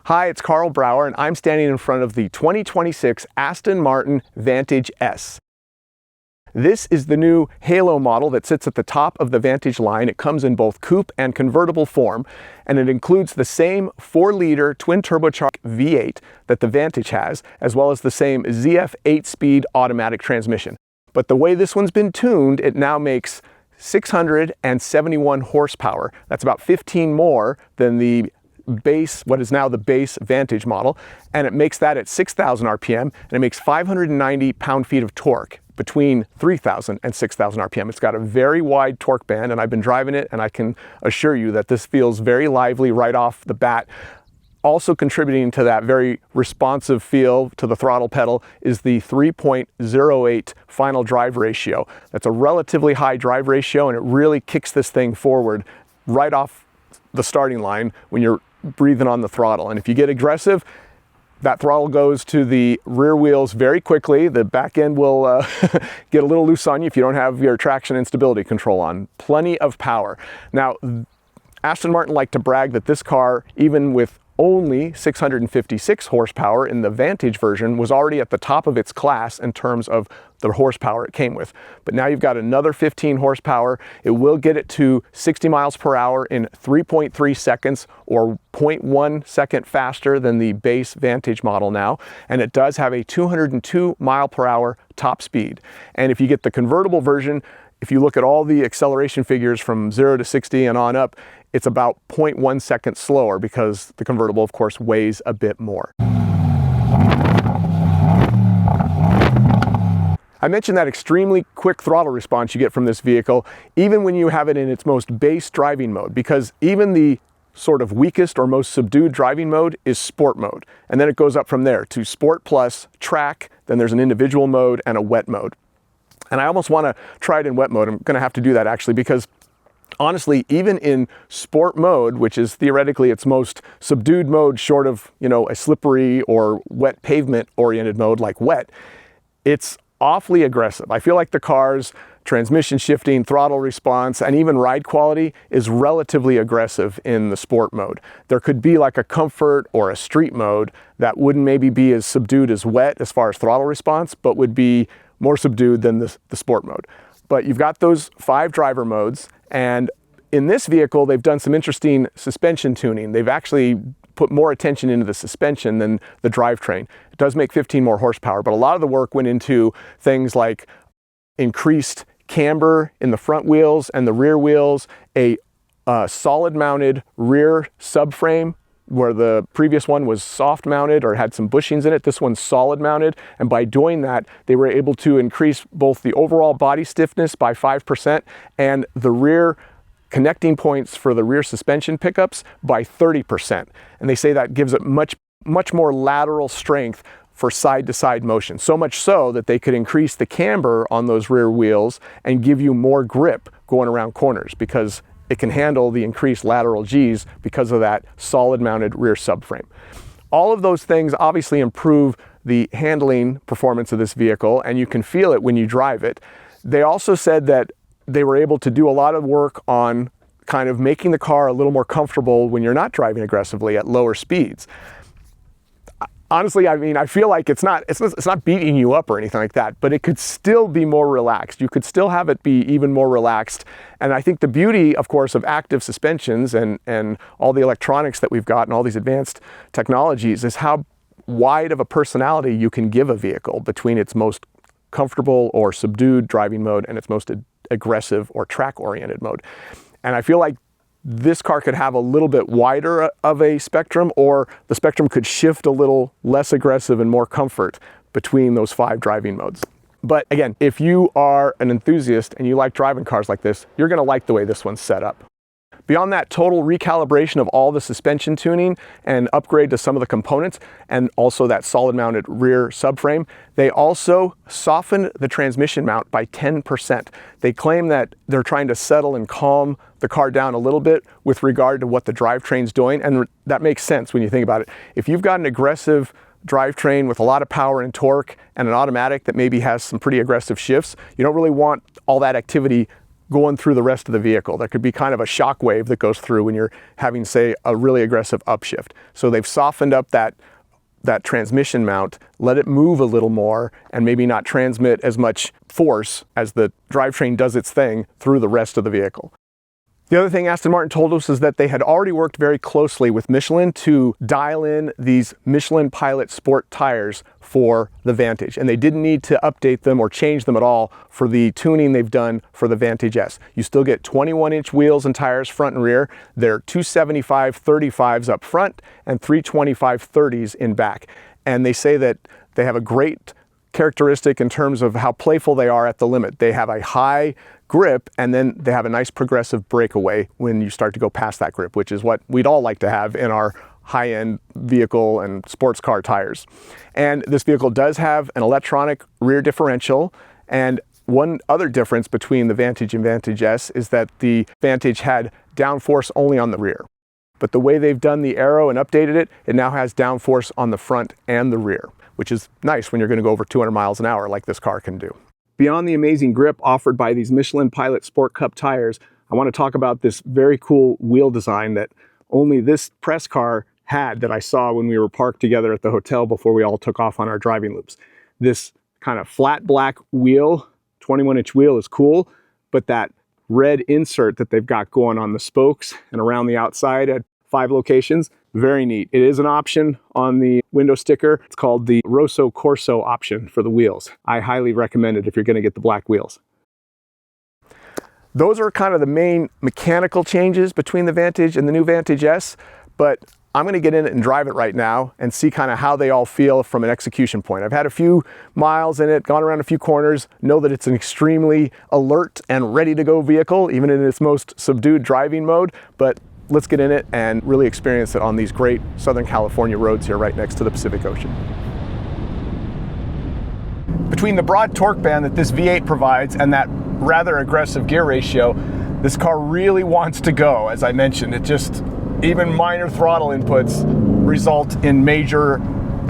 Hi, it's Carl Brower, and I'm standing in front of the 2026 Aston Martin Vantage S. This is the new Halo model that sits at the top of the Vantage line. It comes in both coupe and convertible form, and it includes the same 4-liter twin-turbocharged V8 that the Vantage has, as well as the same ZF 8-speed automatic transmission. But the way this one's been tuned, it now makes 671 horsepower. That's about 15 more than the base, what is now the base Vantage model, and it makes that at 6,000 RPM, and it makes 590 pound-feet of torque between 3,000 and 6,000 RPM. It's got a very wide torque band, and I've been driving it, and I can assure you that this feels very lively right off the bat. Also contributing to that very responsive feel to the throttle pedal is the 3.08 final drive ratio. That's a relatively high drive ratio, and it really kicks this thing forward right off the starting line when you're breathing on the throttle. And if you get aggressive, that throttle goes to the rear wheels very quickly. The back end will get a little loose on you if you don't have your traction and stability control on. Plenty of power. Now, Aston Martin liked to brag that this car, even with only 656 horsepower in the Vantage version, was already at the top of its class in terms of the horsepower it came with. But now you've got another 15 horsepower. It will get it to 60 miles per hour in 3.3 seconds, or 0.1 second faster than the base Vantage model now. And it does have a 202 mile per hour top speed. And if you get the convertible version, if you look at all the acceleration figures from 0 to 60 and on up, it's about 0.1 seconds slower because the convertible, of course, weighs a bit more. I mentioned that extremely quick throttle response you get from this vehicle, even when you have it in its most base driving mode, because even the sort of weakest or most subdued driving mode is sport mode. And then it goes up from there to sport plus track, then there's an individual mode and a wet mode. And I almost want to try it in wet mode. I'm going to have to do that actually, because honestly, even in sport mode, which is theoretically its most subdued mode short of, a slippery or wet pavement oriented mode like wet, it's awfully aggressive. I feel like the car's transmission shifting, throttle response, and even ride quality is relatively aggressive in the sport mode. There could be like a comfort or a street mode that wouldn't maybe be as subdued as wet as far as throttle response, but would be more subdued than the sport mode. But you've got those 5 driver modes, and in this vehicle, they've done some interesting suspension tuning. They've actually put more attention into the suspension than the drivetrain. It does make 15 more horsepower, but a lot of the work went into things like increased camber in the front wheels and the rear wheels, a solid mounted rear subframe, where the previous one was soft mounted or had some bushings in it. This one's solid mounted, and by doing that, they were able to increase both the overall body stiffness by 5% and the rear connecting points for the rear suspension pickups by 30%. And they say that gives it much more lateral strength for side-to-side motion. So much so that they could increase the camber on those rear wheels and give you more grip going around corners, because it can handle the increased lateral Gs because of that solid mounted rear subframe. All of those things obviously improve the handling performance of this vehicle, and you can feel it when you drive it. They also said that they were able to do a lot of work on kind of making the car a little more comfortable when you're not driving aggressively at lower speeds. Honestly, I mean, I feel like it's not beating you up or anything like that, but it could still be more relaxed. You could still have it be even more relaxed. And I think the beauty, of course, of active suspensions and all the electronics that we've got and all these advanced technologies is how wide of a personality you can give a vehicle between its most comfortable or subdued driving mode and its most aggressive or track-oriented mode. And I feel like this car could have a little bit wider of a spectrum, or the spectrum could shift a little less aggressive and more comfort between those 5 driving modes. But again, if you are an enthusiast and you like driving cars like this, you're going to like the way this one's set up. Beyond that total recalibration of all the suspension tuning and upgrade to some of the components, and also that solid mounted rear subframe, they also softened the transmission mount by 10%. They claim that they're trying to settle and calm the car down a little bit with regard to what the drivetrain's doing, and that makes sense when you think about it. If you've got an aggressive drivetrain with a lot of power and torque and an automatic that maybe has some pretty aggressive shifts, you don't really want all that activity going through the rest of the vehicle. There could be kind of a shock wave that goes through when you're having, say, a really aggressive upshift. So they've softened up that transmission mount, let it move a little more, and maybe not transmit as much force as the drivetrain does its thing through the rest of the vehicle. The other thing Aston Martin told us is that they had already worked very closely with Michelin to dial in these Michelin Pilot Sport tires for the Vantage, and they didn't need to update them or change them at all for the tuning they've done for the Vantage S. You still get 21-inch wheels and tires front and rear. They're 275 35s up front and 325 30s in back. And they say that they have a great characteristic in terms of how playful they are at the limit. They have a high grip, and then they have a nice progressive breakaway when you start to go past that grip, which is what we'd all like to have in our high-end vehicle and sports car tires. And this vehicle does have an electronic rear differential, and one other difference between the Vantage and Vantage S is that the Vantage had downforce only on the rear. But the way they've done the aero and updated it, it now has downforce on the front and the rear, which is nice when you're going to go over 200 miles an hour like this car can do. Beyond the amazing grip offered by these Michelin Pilot Sport Cup tires, I want to talk about this very cool wheel design that only this press car had that I saw when we were parked together at the hotel before we all took off on our driving loops. This kind of flat black wheel, 21-inch wheel, is cool, but that red insert that they've got going on the spokes and around the outside at 5 locations, very neat. It is an option on the window sticker. It's called the Rosso Corso option for the wheels. I highly recommend it if you're going to get the black wheels. Those are kind of the main mechanical changes between the Vantage and the new Vantage S, but I'm going to get in it and drive it right now and see kind of how they all feel from an execution point. I've had a few miles in it, gone around a few corners, know that it's an extremely alert and ready to go vehicle, even in its most subdued driving mode, but let's get in it and really experience it on these great Southern California roads here right next to the Pacific Ocean. Between the broad torque band that this V8 provides and that rather aggressive gear ratio, this car really wants to go. As I mentioned, it just, even minor throttle inputs result in major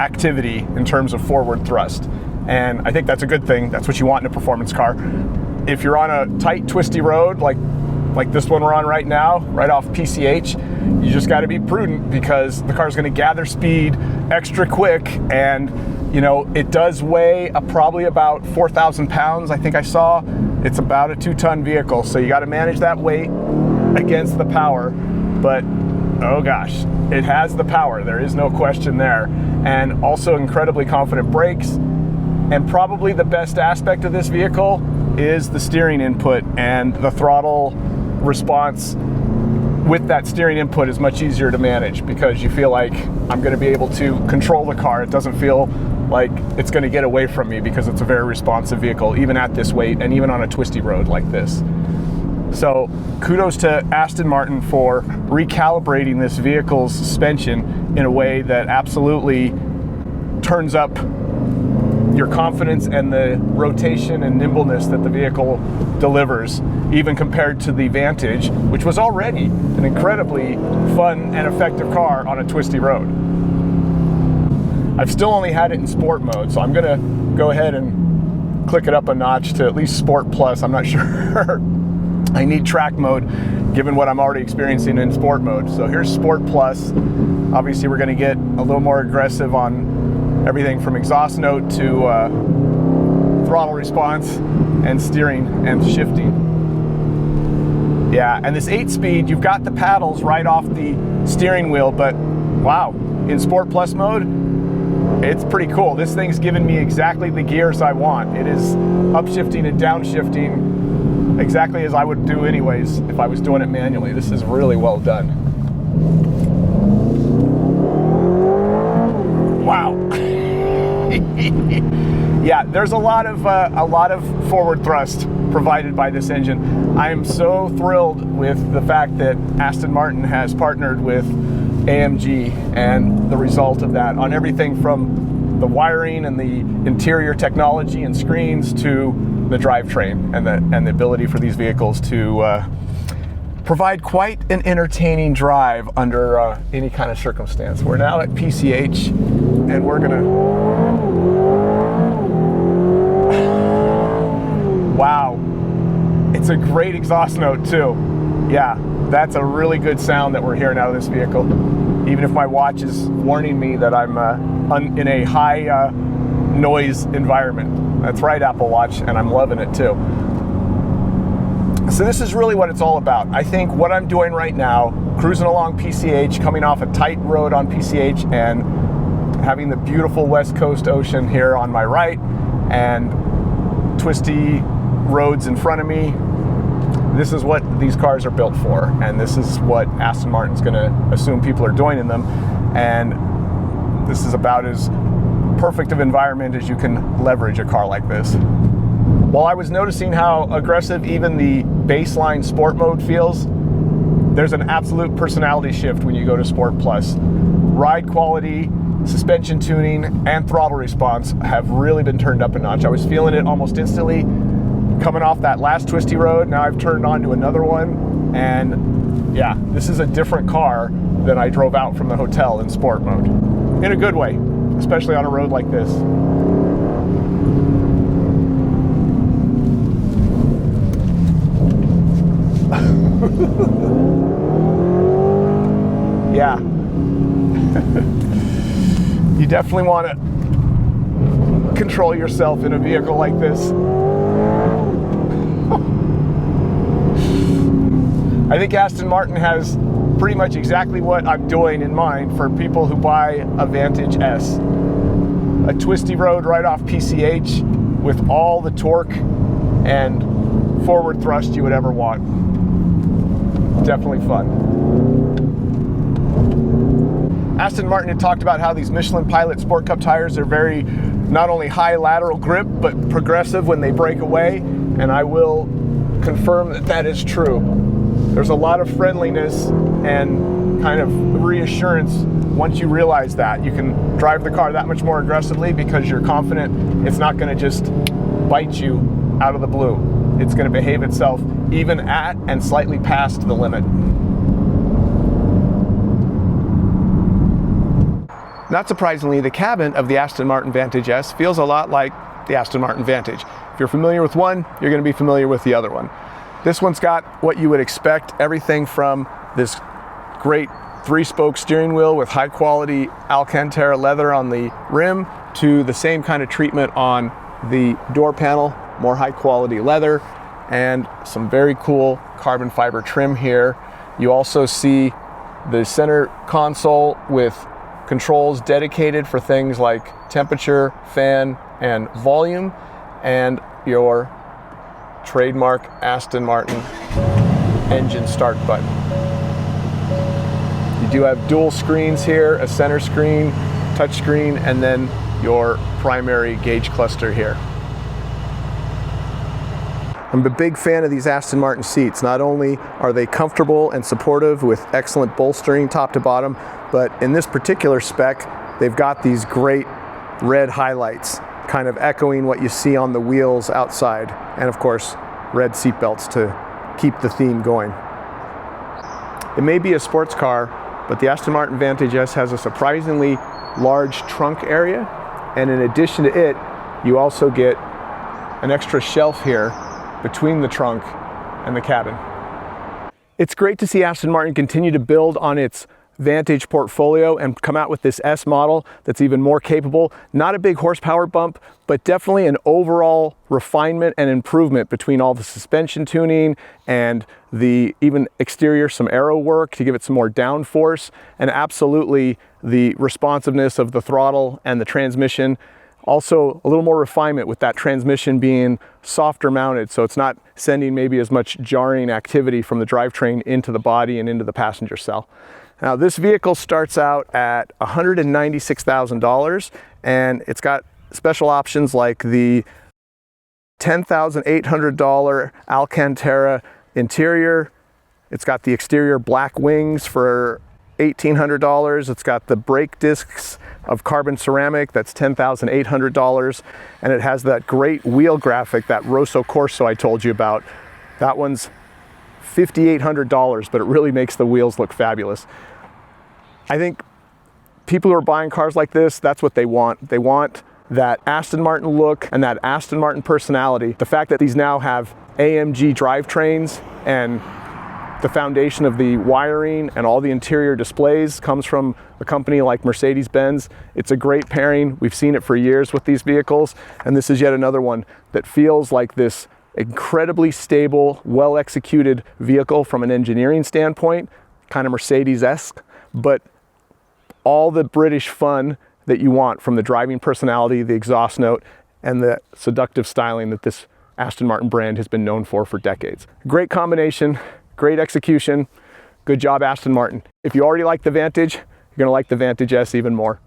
activity in terms of forward thrust. And I think that's a good thing. That's what you want in a performance car. If you're on a tight, twisty road like this one we're on right now, right off PCH, you just got to be prudent because the car's going to gather speed extra quick, and you know, it does weigh probably about 4,000 pounds, I think I saw. It's about a 2-ton vehicle, so you got to manage that weight against the power, but oh gosh, it has the power, there is no question there. And also incredibly confident brakes, and probably the best aspect of this vehicle is the steering input, and the throttle response with that steering input is much easier to manage because you feel like I'm going to be able to control the car. It doesn't feel like it's going to get away from me because it's a very responsive vehicle, even at this weight and even on a twisty road like this. So kudos to Aston Martin for recalibrating this vehicle's suspension in a way that absolutely turns up your confidence and the rotation and nimbleness that the vehicle delivers, even compared to the Vantage, which was already an incredibly fun and effective car on a twisty road. I've still only had it in sport mode, so I'm gonna go ahead and click it up a notch to at least Sport Plus. I'm not sure I need track mode given what I'm already experiencing in sport mode. So here's Sport Plus. Obviously we're gonna get a little more aggressive on everything from exhaust note to throttle response and steering and shifting. Yeah, and this 8-speed, you've got the paddles right off the steering wheel, but wow, in Sport Plus mode, it's pretty cool. This thing's giving me exactly the gears I want. It is upshifting and downshifting exactly as I would do anyways if I was doing it manually. This is really well done. Wow. Yeah, there's a lot of forward thrust provided by this engine. I am so thrilled with the fact that Aston Martin has partnered with AMG and the result of that on everything from the wiring and the interior technology and screens to the drivetrain and the ability for these vehicles to provide quite an entertaining drive under any kind of circumstance. We're now at PCH and we're gonna wow, It's a great exhaust note too. Yeah, that's a really good sound that we're hearing out of this vehicle. Even if my watch is warning me that I'm in a high noise environment. That's right, Apple Watch, and I'm loving it too. So this is really what it's all about. I think what I'm doing right now, cruising along PCH, coming off a tight road on PCH and having the beautiful West Coast ocean here on my right and twisty roads in front of me, this is what these cars are built for, and this is what Aston Martin's going to assume people are doing in them, and this is about as perfect of environment as you can leverage a car like this. While I was noticing how aggressive even the baseline sport mode feels, there's an absolute personality shift when you go to Sport Plus. Ride quality, suspension tuning, and throttle response have really been turned up a notch. I was feeling it almost instantly coming off that last twisty road. Now I've turned on to another one, and yeah, this is a different car than I drove out from the hotel in sport mode. In a good way, especially on a road like this. Yeah. You definitely want to control yourself in a vehicle like this. I think Aston Martin has pretty much exactly what I'm doing in mind for people who buy a Vantage S. A twisty road right off PCH with all the torque and forward thrust you would ever want. Definitely fun. Aston Martin had talked about how these Michelin Pilot Sport Cup tires are very, not only high lateral grip, but progressive when they break away, and I will confirm that that is true. There's a lot of friendliness and kind of reassurance once you realize that. You can drive the car that much more aggressively because you're confident it's not going to just bite you out of the blue. It's going to behave itself even at and slightly past the limit. Not surprisingly, the cabin of the Aston Martin Vantage S feels a lot like the Aston Martin Vantage. If you're familiar with one, you're going to be familiar with the other one. This one's got what you would expect, everything from this great 3-spoke steering wheel with high quality Alcantara leather on the rim to the same kind of treatment on the door panel, more high quality leather, and some very cool carbon fiber trim here. You also see the center console with controls dedicated for things like temperature, fan, and volume, and your trademark Aston Martin engine start button. You do have dual screens here, a center screen, touch screen, and then your primary gauge cluster here. I'm a big fan of these Aston Martin seats. Not only are they comfortable and supportive with excellent bolstering top to bottom, but in this particular spec, they've got these great red highlights, kind of echoing what you see on the wheels outside. And of course, red seat belts to keep the theme going. It may be a sports car, but the Aston Martin Vantage S has a surprisingly large trunk area. And in addition to it, you also get an extra shelf here between the trunk and the cabin. It's great to see Aston Martin continue to build on its Vantage portfolio and come out with this S model that's even more capable. Not a big horsepower bump, but definitely an overall refinement and improvement between all the suspension tuning and the even exterior, some aero work to give it some more downforce, and absolutely the responsiveness of the throttle and the transmission. Also a little more refinement with that transmission being softer mounted, so it's not sending maybe as much jarring activity from the drivetrain into the body and into the passenger cell. Now this vehicle starts out at $196,000, and it's got special options like the $10,800 Alcantara interior. It's got the exterior black wings for $1,800. It's got the brake discs of carbon ceramic, that's $10,800. And it has that great wheel graphic, that Rosso Corso I told you about. That one's $5,800, but it really makes the wheels look fabulous. I think people who are buying cars like this, that's what they want. They want that Aston Martin look and that Aston Martin personality. The fact that these now have AMG drivetrains, and the foundation of the wiring and all the interior displays comes from a company like Mercedes-Benz. It's a great pairing. We've seen it for years with these vehicles, and this is yet another one that feels like this incredibly stable, well-executed vehicle from an engineering standpoint, kind of Mercedes-esque, but all the British fun that you want from the driving personality, the exhaust note, and the seductive styling that this Aston Martin brand has been known for decades. Great combination, great execution. Good job, Aston Martin. If you already like the Vantage, you're gonna like the Vantage S even more.